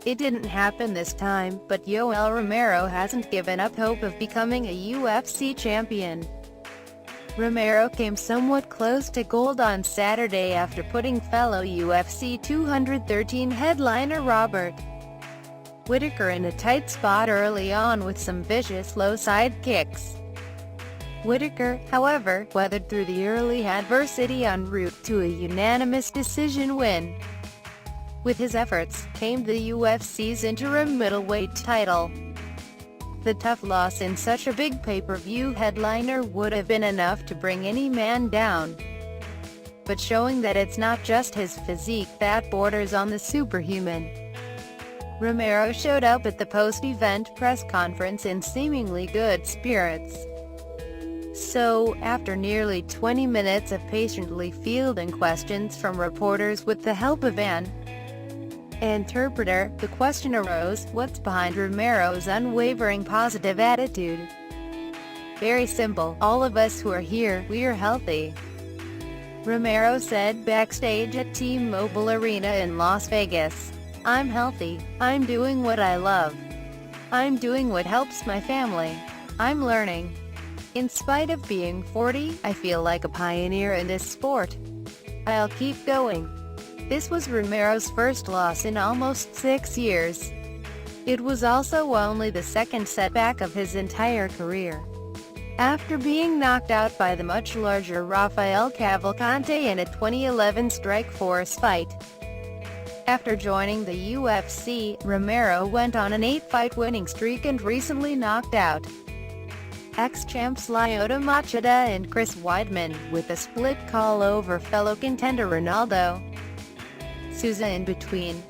It didn't happen this time, but Yoel Romero hasn't given up hope of becoming a UFC champion. Romero came somewhat close to gold on Saturday after putting fellow UFC 213 headliner Robert Whittaker in a tight spot early on with some vicious low side kicks. Whittaker, however, weathered through the early adversity en route to a unanimous decision win. With his efforts, came the UFC's interim middleweight title. The tough loss in such a big pay-per-view headliner would have been enough to bring any man down. But showing that it's not just his physique that borders on the superhuman. Romero showed up at the post-event press conference in seemingly good spirits. So, after nearly 20 minutes of patiently fielding questions from reporters with the help of an interpreter, the question arose: what's behind Romero's unwavering positive attitude? Very simple, all of us who are here, we are healthy. Romero said backstage at T-Mobile Arena in Las Vegas. I'm healthy, I'm doing what I love. I'm doing what helps my family. I'm learning. In spite of being 40, I feel like a pioneer in this sport. I'll keep going. This was Romero's first loss in almost 6 years. It was also only the second setback of his entire career. After being knocked out by the much larger Rafael Cavalcante in a 2011 Strikeforce fight. After joining the UFC, Romero went on an 8-fight winning streak and recently knocked out ex-champs Lyoto Machida and Chris Weidman, with a split call over fellow contender Ronaldo Souza in between.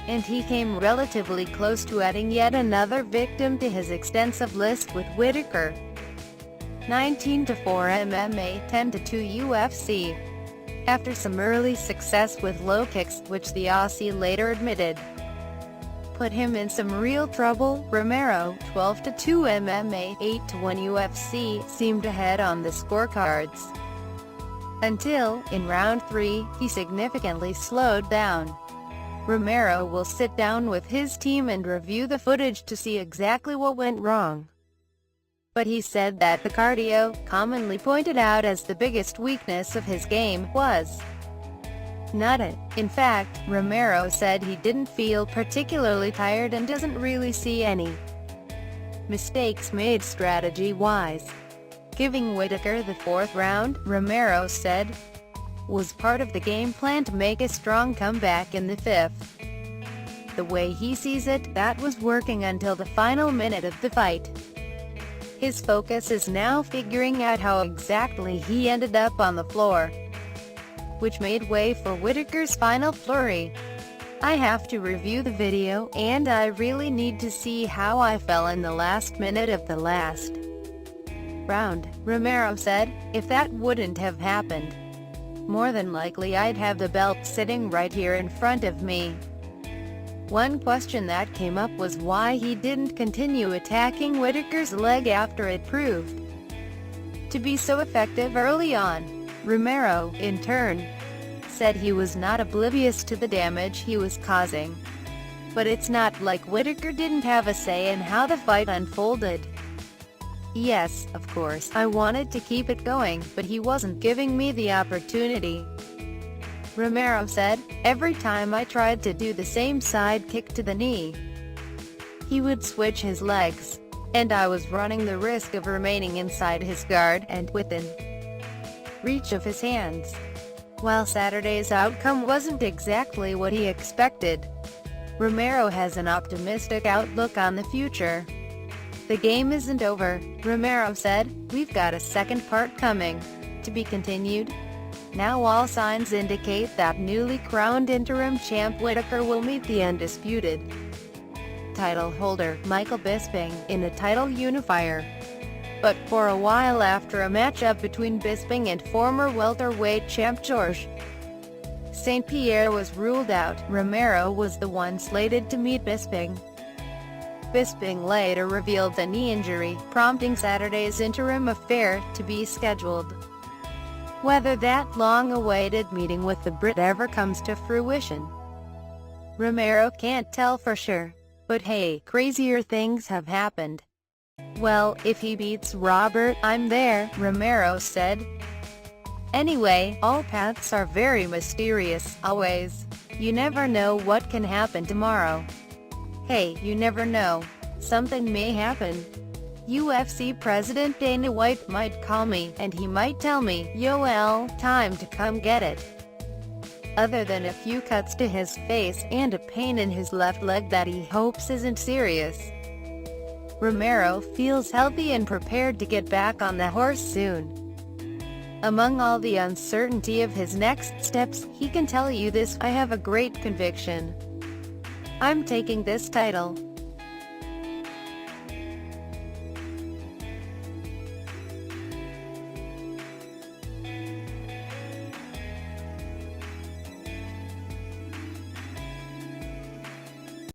And he came relatively close to adding yet another victim to his extensive list with Whittaker. 19-4 MMA, 10-2 UFC. After some early success with low kicks, which the Aussie later admitted put him in some real trouble, Romero, 12-2 MMA, 8-1 UFC, seemed ahead on the scorecards. Until, in round 3, he significantly slowed down. Romero will sit down with his team and review the footage to see exactly what went wrong. But he said that the cardio, commonly pointed out as the biggest weakness of his game, was not it. In fact, Romero said he didn't feel particularly tired and doesn't really see any mistakes made strategy-wise. Giving Whittaker the 4th round, Romero said, was part of the game plan to make a strong comeback in the 5th. The way he sees it, that was working until the final minute of the fight. His focus is now figuring out how exactly he ended up on the floor, which made way for Whittaker's final flurry. I have to review the video, and I really need to see how I fell in the last minute of the last round, Romero said. If that wouldn't have happened, more than likely I'd have the belt sitting right here in front of me. One question that came up was why he didn't continue attacking Whittaker's leg after it proved to be so effective early on. Romero, in turn, said he was not oblivious to the damage he was causing. But it's not like Whittaker didn't have a say in how the fight unfolded. Yes, of course, I wanted to keep it going, but he wasn't giving me the opportunity. Romero said, every time I tried to do the same side kick to the knee, he would switch his legs, and I was running the risk of remaining inside his guard and within reach of his hands. While Saturday's outcome wasn't exactly what he expected, Romero has an optimistic outlook on the future. The game isn't over, Romero said. We've got a second part coming. To be continued. Now all signs indicate that newly crowned interim champ Whittaker will meet the undisputed title holder, Michael Bisping, in a title unifier. But for a while after a matchup between Bisping and former welterweight champ Georges St. Pierre was ruled out, Romero was the one slated to meet Bisping. Bisping later revealed a knee injury, prompting Saturday's interim affair to be scheduled. Whether that long-awaited meeting with the Brit ever comes to fruition Romero can't tell for sure. But hey, crazier things have happened. Well, if he beats Robert, I'm there, Romero said. Anyway, all paths are very mysterious, always. You never know what can happen tomorrow. Hey, you never know. Something may happen. UFC President Dana White might call me, and he might tell me, Yoel, time to come get it. Other than a few cuts to his face and a pain in his left leg that he hopes isn't serious, Romero feels healthy and prepared to get back on the horse soon. Among all the uncertainty of his next steps, he can tell you this: I have a great conviction. I'm taking this title.